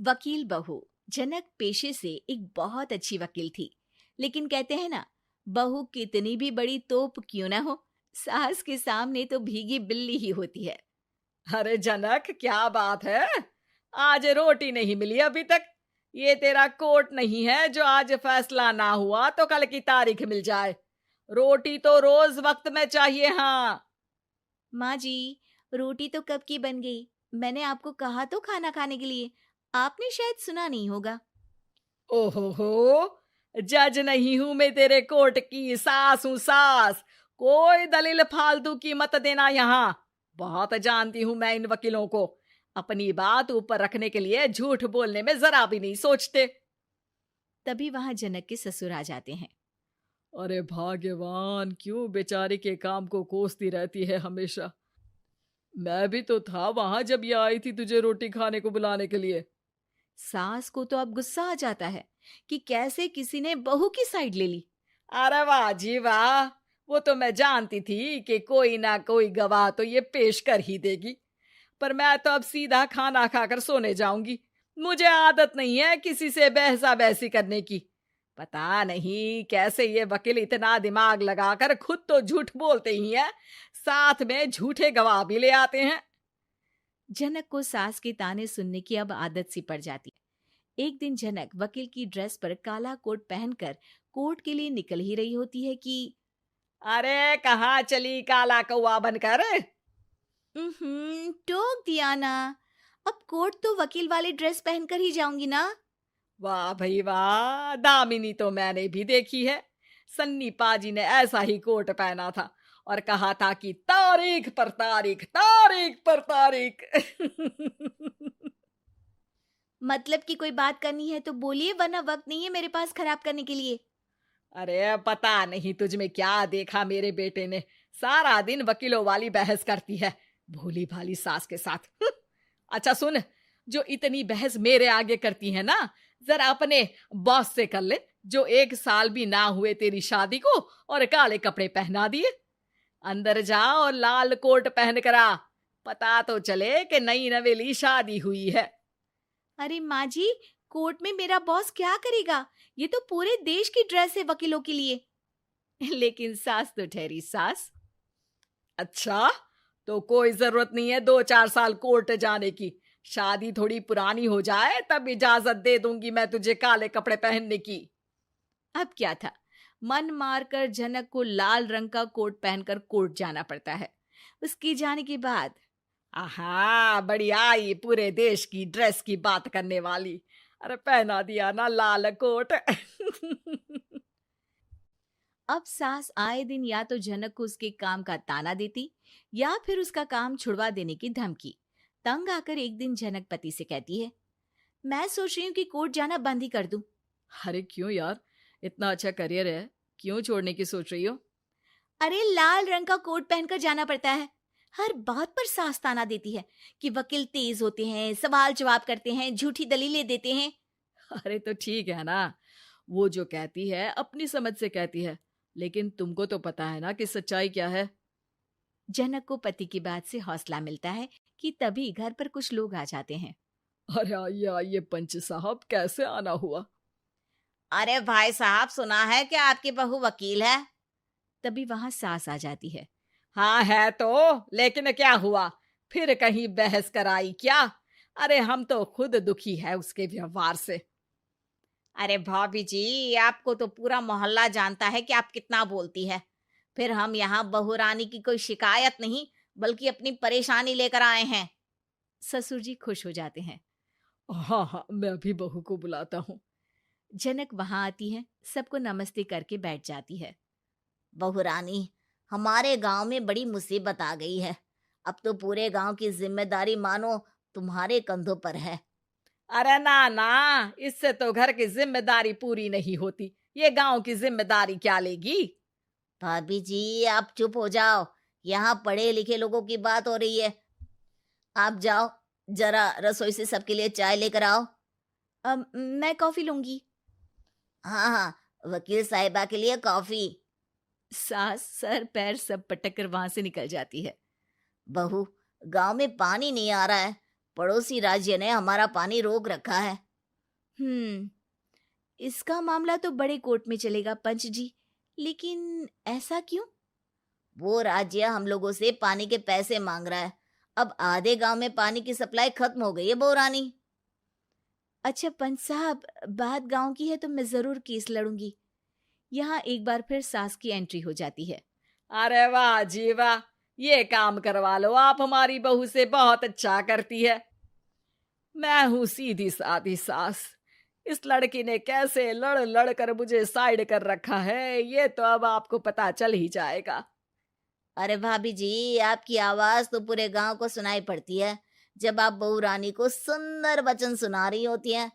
वकील बहू। जनक पेशे से एक बहुत अच्छी वकील थी, लेकिन कहते हैं ना, बहू कितनी भी बड़ी तोप क्यों ना हो, सास के सामने तो भीगी बिल्ली ही होती है। अरे जनक, क्या बात है? आज रोटी नहीं मिली अभी तक। ये तेरा कोर्ट नहीं है जो आज फैसला ना हुआ तो कल की तारीख मिल जाए। रोटी तो रोज वक्त में चाहिए। हाँ। माँ जी, रोटी तो कब की बन गई। मैंने आपको कहा तो खाना खाने के लिए, आपने शायद सुना नहीं होगा। ओहो हो, जज नहीं हूं मैं तेरे कोर्ट की, सास हूं सास। कोई दलील फालतू की मत देना यहाँ। बहुत जानती हूं मैं इन वकीलों को। अपनी बात ऊपर रखने के लिए झूठ बोलने में जरा भी नहीं सोचते। तभी वहां जनक के ससुर आ जाते हैं। अरे भाग्यवान, क्यों बेचारे के काम को कोसती रहती है हमेशा। मैं भी तो था वहां जब ये आई थी तुझे रोटी खाने को बुलाने के लिए। सास को तो अब गुस्सा आ जाता है कि कैसे किसी ने बहू की साइड ले ली। अरे वाह जी वाह, वो तो मैं जानती थी कि कोई ना कोई गवाह तो ये पेश कर ही देगी। पर मैं तो अब सीधा खाना खाकर सोने जाऊंगी। मुझे आदत नहीं है किसी से बहसा बहसी करने की। पता नहीं कैसे ये वकील इतना दिमाग लगाकर खुद तो झूठ बोलते ही हैं, साथ में झूठे गवाह भी ले आते हैं। जनक को सास के ताने सुनने की अब आदत सी पड़ जाती है। एक दिन जनक वकील की ड्रेस पर काला कोट पहनकर कोर्ट के लिए निकल ही रही होती है कि अरे कहाँ चली काला कौवा बनकर? टोक दिया ना। अब कोर्ट तो वकील वाली ड्रेस पहनकर ही जाऊंगी ना। वाह भाई वाह, दामिनी तो मैंने भी देखी है। सन्नी पाजी ने ऐसा ही कोट पहना था और कहा था कि तारीख पर तारीख, तारीख पर तारीख। मतलब कि कोई बात करनी है तो बोलिए, वरना वक्त नहीं है मेरे पास खराब करने के लिए। अरे पता नहीं तुझ में क्या देखा मेरे बेटे ने, सारा दिन वकीलों वाली बहस करती है, भोली भाली सास के साथ। अच्छा सुन, जो इतनी बहस मेरे आगे करती है ना, जरा अपने बॉस से कर ले, जो 1 साल भी ना हुए तेरी शादी को और काले कपड़े पहना दिए। अंदर जा और लाल कोट पहन कर आ, पता तो चले कि नई नवेली शादी हुई है। अरे माँ जी, कोर्ट में मेरा बॉस क्या करेगा? ये तो पूरे देश की ड्रेस है वकीलों के लिए। लेकिन सास तो ठहरी सास। अच्छा, तो कोई जरूरत नहीं है 2-4 साल कोर्ट जाने की। शादी थोड़ी पुरानी हो जाए तब इजाजत दे दूंगी मैं तुझे काले कपड़े पहनने की। अब क्या था, मन मारकर जनक को लाल रंग का कोट पहनकर कोर्ट जाना पड़ता है। उसके जाने के बाद आहा, बढ़िया, ये पूरे देश की ड्रेस की बात करने वाली। अरे पहना दिया ना लाल कोट। अब सास आए दिन या तो जनक को उसके काम का ताना देती, या फिर उसका काम छुड़वा देने की धमकी। तंग आकर एक दिन जनक पति से कहती है, मैं सोच रही हूँ कि कोर्ट जाना बंद ही कर दूं। अरे क्यों यार, इतना अच्छा करियर है, क्यों छोड़ने की सोच रही हो? अरे लाल रंग का कोट पहनकर जाना पड़ता है। हर बात पर सास ताना देती है कि वकील तेज होते हैं, सवाल जवाब करते हैं, झूठी दलीलें देते हैं। अरे तो ठीक है ना, वो जो कहती है अपनी समझ से कहती है, लेकिन तुमको तो पता है ना कि सच्चाई क्या है। जनक को पति की बात से हौसला मिलता है कि तभी घर पर कुछ लोग आ जाते हैं। अरे आइए पंच साहब, कैसे आना हुआ? अरे भाई साहब, सुना है कि आपकी बहू वकील है। तभी वहां सास आ जाती है। हाँ है तो, लेकिन क्या हुआ? फिर कहीं बहस कराई क्या? अरे हम तो खुद दुखी है उसके व्यवहार से। अरे भाभी जी, आपको तो पूरा मोहल्ला जानता है कि आप कितना बोलती है। फिर हम यहाँ बहू रानी की कोई शिकायत नहीं, बल्कि अपनी परेशानी लेकर आए हैं। ससुर जी खुश हो जाते हैं। हाँ हाँ, मैं भी बहू को बुलाता हूँ। जनक वहां आती है, सबको नमस्ते करके बैठ जाती है। बहू रानी, हमारे गांव में बड़ी मुसीबत आ गई है। अब तो पूरे गांव की जिम्मेदारी मानो तुम्हारे कंधों पर है। अरे ना ना, इससे तो घर की जिम्मेदारी पूरी नहीं होती, ये गांव की जिम्मेदारी क्या लेगी? भाभी जी, आप चुप हो जाओ। यहाँ पढ़े लिखे लोगों की बात हो रही है। आप जाओ, जरा रसोई से सबके लिए चाय लेकर आओ। मैं कॉफी लूंगी। हाँ हाँ, वकील साहिबा के लिए कॉफी। सास सर पैर सब पटक कर वहां से निकल जाती है। बहू, गांव में पानी नहीं आ रहा है, पड़ोसी राज्य ने हमारा पानी रोक रखा है। इसका मामला तो बड़े कोर्ट में चलेगा पंच जी, लेकिन ऐसा क्यों? वो राज्य हम लोगों से पानी के पैसे मांग रहा है। अब आधे गांव में पानी की सप्लाई खत्म हो गई है बहुरानी। अच्छा पंच साहब, बात गांव की है तो मैं जरूर केस लड़ूंगी। यहाँ एक बार फिर सास की एंट्री हो जाती है। अरे वाह जी वाह, ये काम करवा लो, आप हमारी बहू से बहुत अच्छा करती है। मैं हूं सीधी सादी सास। इस लड़की ने कैसे लड़ लड़ कर मुझे साइड कर रखा है, ये तो अब आपको पता चल ही जाएगा। अरे भाभी जी, आपकी आवाज तो पूरे गांव को सुनाई पड़ती है जब आप बहू रानी को सुंदर वचन सुना रही होती हैं।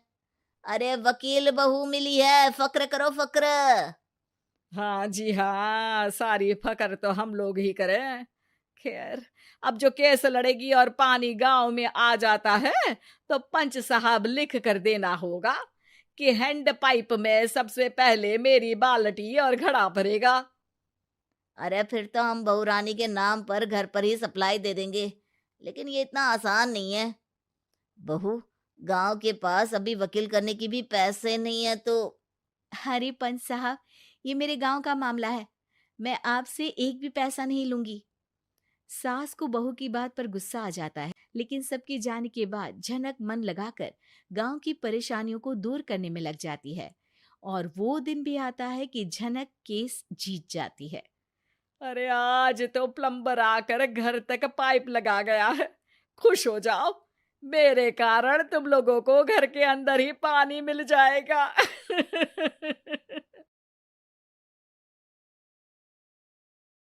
अरे वकील बहू मिली है, फक्र करो फक्र। हाँ जी हाँ, सारी फकर तो हम लोग ही करें। खैर, अब जो केस लड़ेगी और पानी गांव में आ जाता है तो पंच साहब लिख कर देना होगा कि हैंड पाइप में सबसे पहले मेरी बाल्टी और घड़ा भरेगा। अरे फिर तो हम बहू रानी के नाम पर घर पर ही सप्लाई दे देंगे, लेकिन ये इतना आसान नहीं है। बहू, गांव के पास अभी वकील करने की भी पैसे नहीं है तो। अरे पंच साहब, ये मेरे गांव का मामला है, मैं आपसे एक भी पैसा नहीं लूंगी। सास को बहू की बात पर गुस्सा आ जाता है, लेकिन सबके जाने के बाद झनक मन लगाकर गांव की परेशानियों को दूर करने में लग जाती है। और वो दिन भी आता है कि झनक केस जीत जाती है। अरे आज तो प्लम्बर आकर घर तक पाइप लगा गया है। खुश हो जाओ, मेरे कारण तुम लोगों को घर के अंदर ही पानी मिल जाएगा।